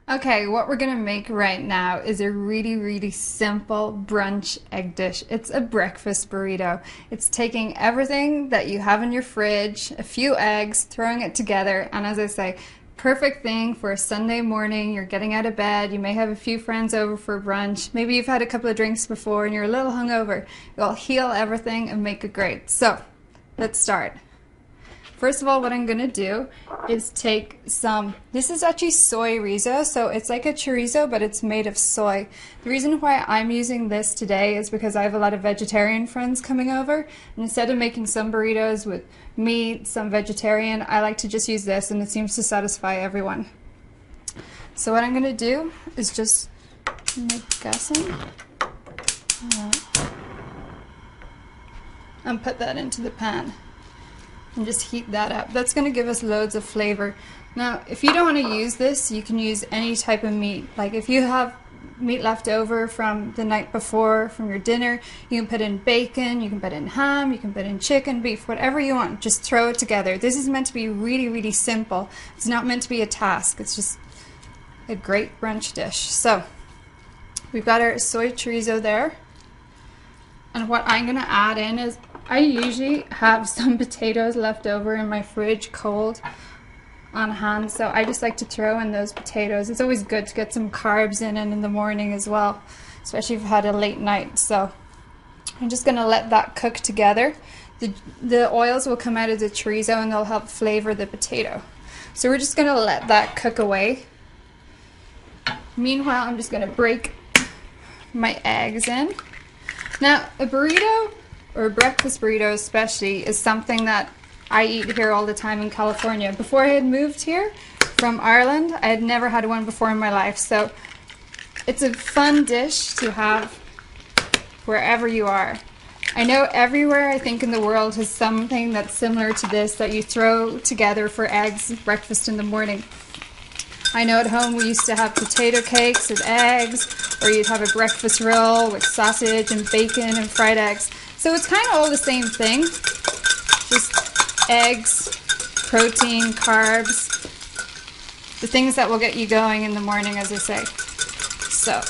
Okay, what we're gonna make right now is a really simple brunch egg dish. It's a breakfast burrito. It's taking everything that you have in your fridge, a few eggs, throwing it together, and as I say, perfect thing for a Sunday morning. You're getting out of bed, you may have a few friends over for brunch, maybe you've had a couple of drinks before and you're a little hungover. It'll heal everything and make it great. So, let's start. First of all, what I'm gonna do is take this is actually soy rizo, so it's like a chorizo, but it's made of soy. The reason why I'm using this today is because I have a lot of vegetarian friends coming over, and instead of making some burritos with meat, some vegetarian, I like to just use this, and it seems to satisfy everyone. So what I'm gonna do is just make guessing and put that into the pan. And just heat that up. That's going to give us loads of flavor. Now, if you don't want to use this, you can use any type of meat. Like if you have meat left over from the night before, from your dinner, you can put in bacon, you can put in ham, you can put in chicken, beef, whatever you want. Just throw it together. This is meant to be really simple. It's not meant to be a task. It's just a great brunch dish. So, we've got our soy chorizo there. And what I'm going to add in is, I usually have some potatoes left over in my fridge cold on hand, so I just like to throw in those potatoes. It's always good to get some carbs in the morning as well, especially if you've had a late night. So I'm just going to let that cook together. The oils will come out of the chorizo and they'll help flavor the potato. So we're just going to let that cook away. Meanwhile, I'm just going to break my eggs in. Now, a burrito, or a breakfast burrito especially, is something that I eat here all the time in California. Before I had moved here from Ireland, I had never had one before in my life. So it's a fun dish to have wherever you are. I know everywhere, I think, in the world has something that's similar to this that you throw together for eggs breakfast in the morning. I know at home we used to have potato cakes with eggs, or you'd have a breakfast roll with sausage and bacon and fried eggs. So it's kind of all the same thing, just eggs, protein, carbs, the things that will get you going in the morning, as I say. So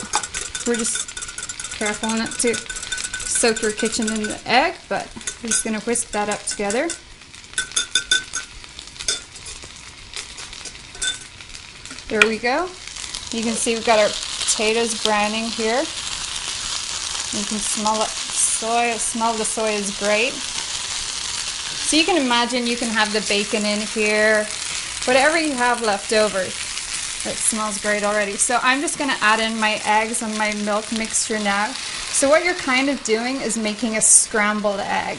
we're just careful not to soak your kitchen in the egg, but we're just going to whisk that up together. There we go. You can see we've got our potatoes browning here. You can smell it. Smell the soy is great. So you can imagine you can have the bacon in here, whatever you have left over. It smells great already. So I'm just going to add in my eggs and my milk mixture now. So what you're kind of doing is making a scrambled egg.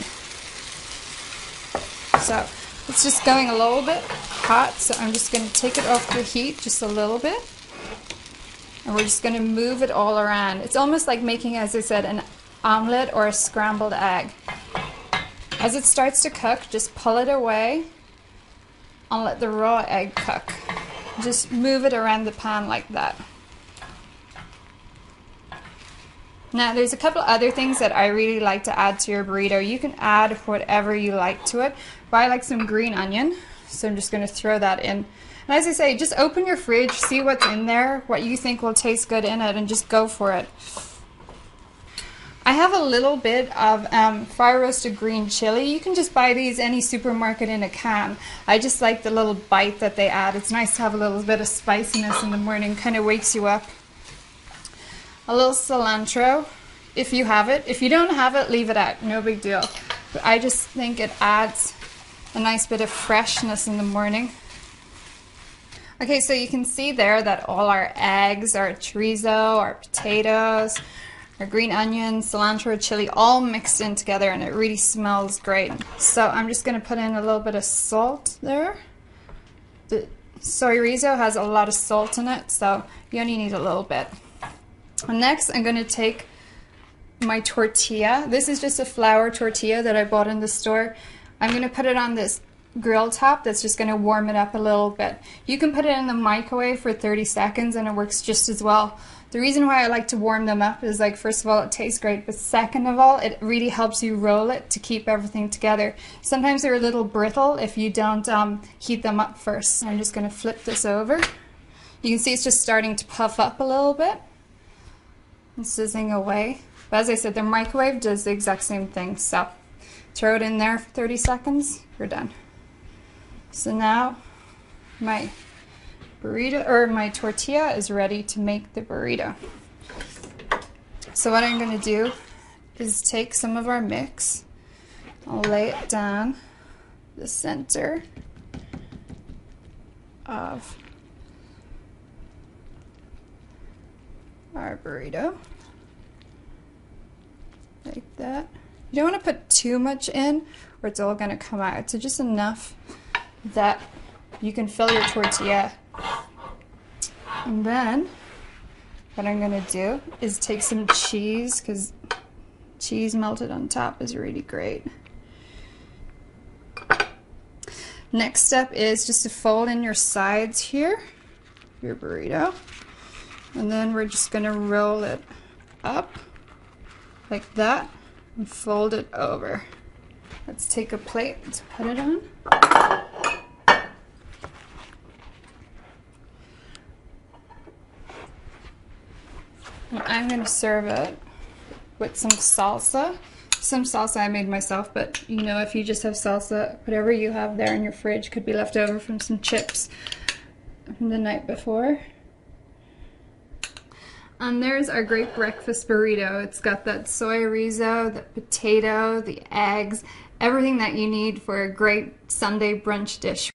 So it's just going a little bit hot, so I'm just going to take it off the heat just a little bit. And we're just going to move it all around. It's almost like making, as I said, an omelette or a scrambled egg. As it starts to cook, just pull it away and let the raw egg cook. Just move it around the pan like that. Now there's a couple other things that I really like to add to your burrito. You can add whatever you like to it, but I like some green onion, so I'm just going to throw that in. And as I say, just open your fridge, see what's in there, what you think will taste good in it, and just go for it. I have a little bit of fire roasted green chili. You can just buy these any supermarket in a can. I just like the little bite that they add. It's nice to have a little bit of spiciness in the morning, kind of wakes you up. A little cilantro, if you have it. If you don't have it, leave it out, no big deal. But I just think it adds a nice bit of freshness in the morning. Okay, so you can see there that all our eggs, our chorizo, our potatoes, our green onion, cilantro, chili, all mixed in together, and it really smells great. So I'm just going to put in a little bit of salt there. The soy rizo has a lot of salt in it, so you only need a little bit. And next I'm going to take my tortilla. This is just a flour tortilla that I bought in the store. I'm going to put it on this grill top that's just going to warm it up a little bit. You can put it in the microwave for 30 seconds and it works just as well. The reason why I like to warm them up is, like, first of all, it tastes great, but second of all, it really helps you roll it to keep everything together. Sometimes they're a little brittle if you don't heat them up first. I'm just going to flip this over You can see it's just starting to puff up a little bit. It's sizzling away. But as I said, the microwave does the exact same thing. So throw it in there for 30 seconds, you're done. So now my burrito, or my tortilla, is ready to make the burrito. So what I'm going to do is take some of our mix. I'll lay it down the center of our burrito, like that. You don't want to put too much in or it's all going to come out. So just enough that you can fill your tortilla. And then what I'm going to do is take some cheese, because cheese melted on top is really great. Next step is just to fold in your sides here, your burrito. And then we're just going to roll it up like that and fold it over. Let's take a plate, let's put it on. And I'm going to serve it with some salsa. Some salsa I made myself, but you know, if you just have salsa, whatever you have there in your fridge could be left over from some chips from the night before. And there's our great breakfast burrito. It's got that soy chorizo, the potato, the eggs, everything that you need for a great Sunday brunch dish.